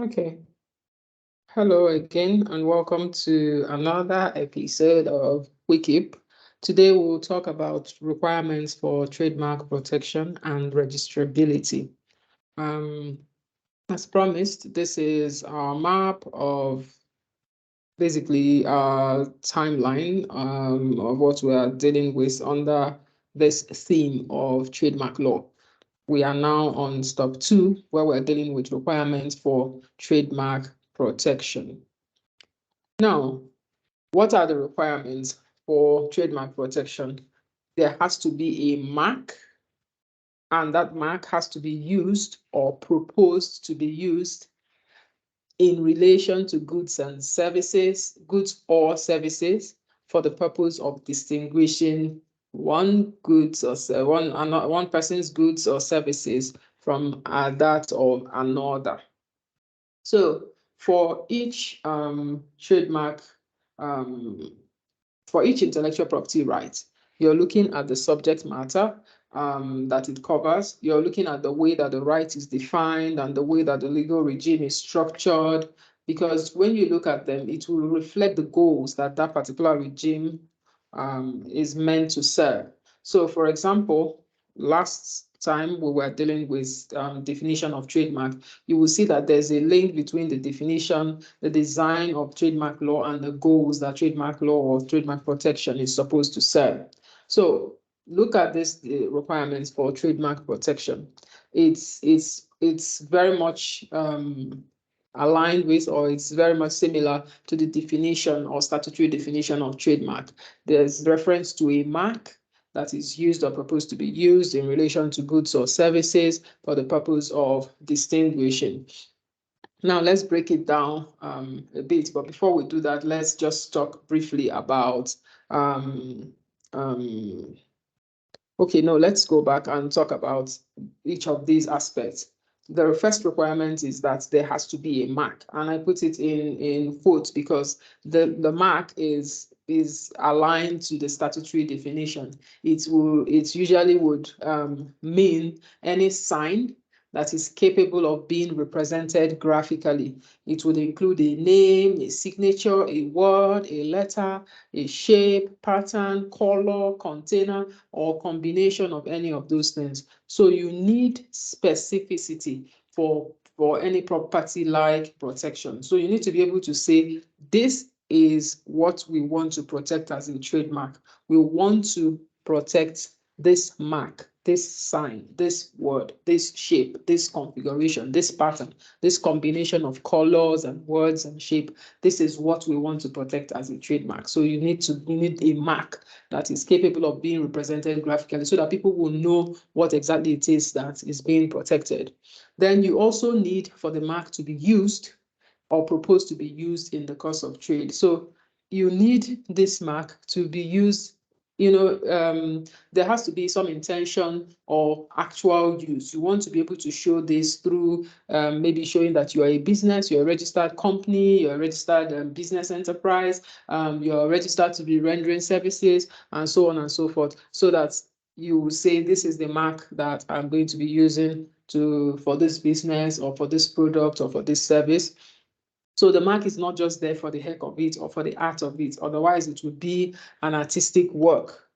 Okay. Hello again, and welcome to another episode of QuickIP. Today, we'll talk about requirements for trademark protection and registrability. Um, as promised, this is our map of basically our timeline of what we are dealing with under this theme of trademark law. We are now on step 2, where we're dealing with requirements for trademark protection. Now, what are the requirements for trademark protection? There has to be a mark, and that mark has to be used or proposed to be used in relation to goods and services, goods or services, for the purpose of distinguishing one person's goods or services from that of another. So for each trademark, um, for each intellectual property right, you're looking at the subject matter that it covers. You're looking at the way that the right is defined and the way that the legal regime is structured, because when you look at them, it will reflect the goals that that particular regime is meant to serve. So, for example, last time we were dealing with definition of trademark, you will see that there's a link between the definition, the design of trademark law, and the goals that trademark law or trademark protection is supposed to serve. So look at this requirements for trademark protection. It's very much aligned with, or it's very much similar to the definition or statutory definition of trademark. There's reference to a mark that is used or proposed to be used in relation to goods or services for the purpose of distinguishing. Now, let's break it down a bit. But before we do that, let's just talk briefly about let's go back and talk about each of these aspects. The first requirement is that there has to be a mark, and I put it in quotes because the mark is aligned to the statutory definition. It usually would mean any sign that is capable of being represented graphically. It would include a name, a signature, a word, a letter, a shape, pattern, color, container, or combination of any of those things. So you need specificity for any property like protection. So you need to be able to say, this is what we want to protect as a trademark. We want to protect this mark, this sign, this word, this shape, this configuration, this pattern, this combination of colors and words and shape. This is what we want to protect as a trademark. So you need a mark that is capable of being represented graphically so that people will know what exactly it is that is being protected. Then you also need for the mark to be used or proposed to be used in the course of trade. So you need this mark to be used. There has to be some intention or actual use. You want to be able to show this through maybe showing that you are a business, you're a registered company, you're a registered business enterprise, you're registered to be rendering services, and so on and so forth, so that you will say, this is the mark that I'm going to be using for this business or for this product or for this service. So the mark is not just there for the heck of it or for the art of it. Otherwise, it would be an artistic work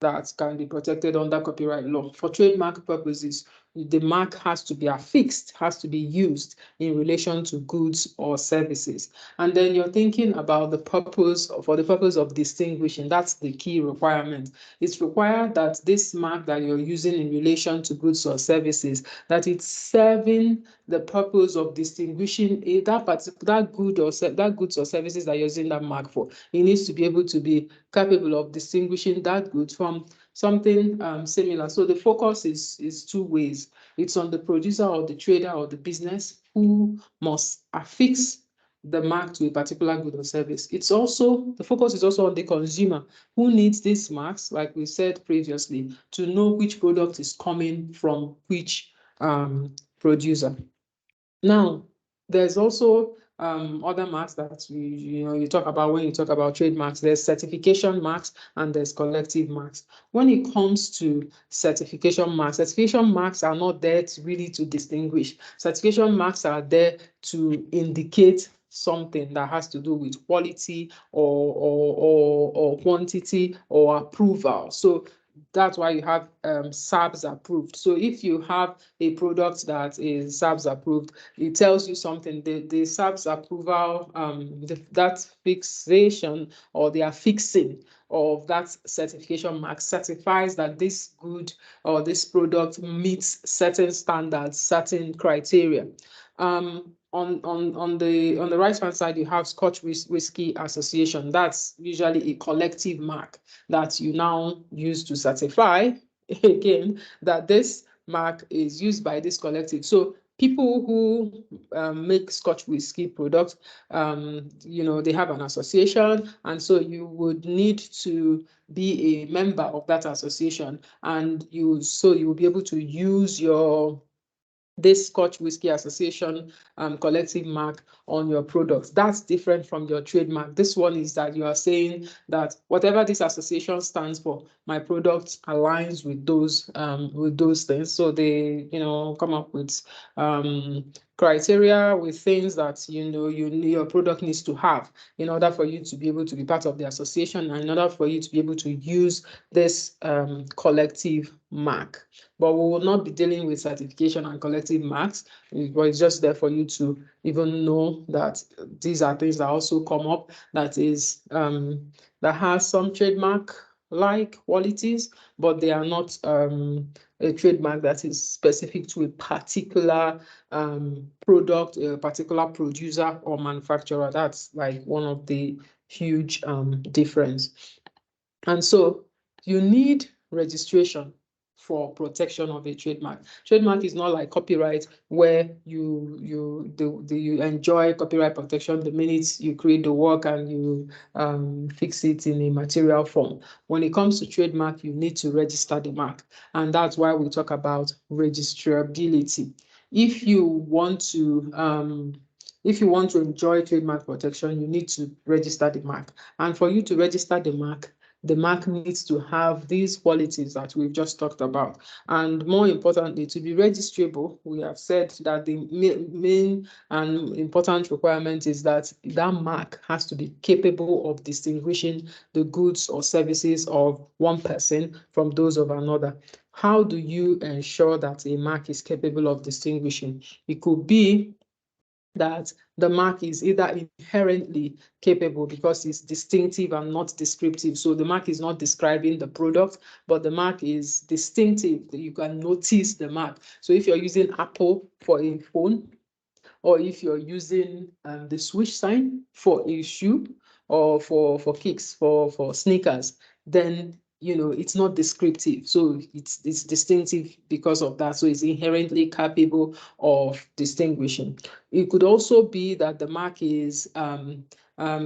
that can be protected under copyright law. For trademark purposes, the mark has to be affixed, has to be used in relation to goods or services. And then you're thinking about for the purpose of distinguishing. That's the key requirement. It's required that this mark that you're using in relation to goods or services, that it's serving the purpose of distinguishing that goods or services that you're using that mark for. It needs to be able to be capable of distinguishing that good from something similar. So the focus is two ways. It's on the producer or the trader or the business who must affix the mark to a particular good or service. The focus is also on the consumer who needs these marks, like we said previously, to know which product is coming from which producer. Now, there's also other marks that you talk about when you talk about trademarks. There's certification marks and there's collective marks. When it comes to certification marks are not there really to distinguish. Certification marks are there to indicate something that has to do with quality or quantity or approval. So that's why you have SABS approved. So if you have a product that is SABS approved, it tells you something. The SABS approval, that fixation or the affixing of that certification mark certifies that this good or this product meets certain standards, certain criteria. On the right hand side, you have Scotch Whisky Association. That's usually a collective mark that you now use to certify again that this mark is used by this collective. So people who make Scotch whisky products, they have an association, and so you would need to be a member of that association, and you will be able to use this Scotch Whisky Association collective mark on your products. That's different from your trademark. This one is that you are saying that whatever this association stands for, my product aligns with those things. So they, come up with criteria, with things that your product needs to have in order for you to be able to be part of the association, and in order for you to be able to use this collective mark. But we will not be dealing with certification and collective marks, but it's just there for you to even know that these are things that also come up, that has some trademark-like qualities, but they are not a trademark that is specific to a particular product, a particular producer or manufacturer. That's like one of the huge difference. And so you need registration for protection of a trademark. Trademark is not like copyright, where you enjoy copyright protection the minute you create the work and you fix it in a material form. When it comes to trademark, you need to register the mark, and that's why we talk about registrability. If you want to enjoy trademark protection, you need to register the mark, and for you to register the mark needs to have these qualities that we've just talked about. And more importantly, to be registrable, we have said that the main and important requirement is that that mark has to be capable of distinguishing the goods or services of one person from those of another. How do you ensure that a mark is capable of distinguishing? It could be that the mark is either inherently capable because it's distinctive and not descriptive. So the mark is not describing the product, but the mark is distinctive. You can notice the mark. So if you're using Apple for a phone, or if you're using the swoosh sign for a shoe, or for kicks, for sneakers, then it's not descriptive. So it's distinctive because of that. So it's inherently capable of distinguishing. It could also be that the mark is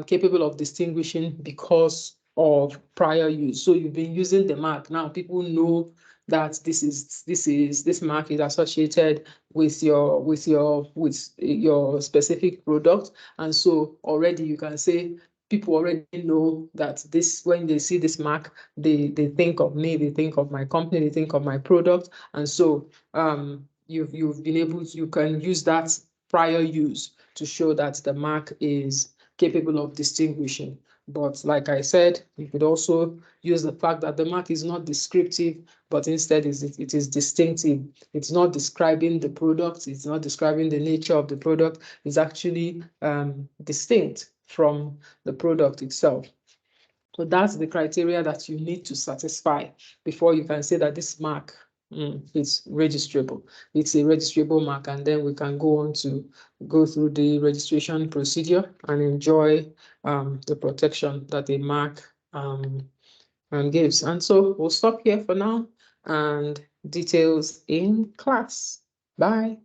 capable of distinguishing because of prior use. So you've been using the mark. Now people know that this mark is associated with your specific product, and so already you can say people already know that when they see this mark, they think of me, they think of my company, they think of my product, and so you've been able to, you can use that prior use to show that the mark is capable of distinguishing. But like I said, you could also use the fact that the mark is not descriptive, but instead it is distinctive. It's not describing the product, it's not describing the nature of the product, it's actually distinct from the product itself. So that's the criteria that you need to satisfy before you can say that this mark is registrable. It's a registrable mark, and then we can go on to go through the registration procedure and enjoy the protection that a mark gives. And so we'll stop here for now, and details in class. Bye.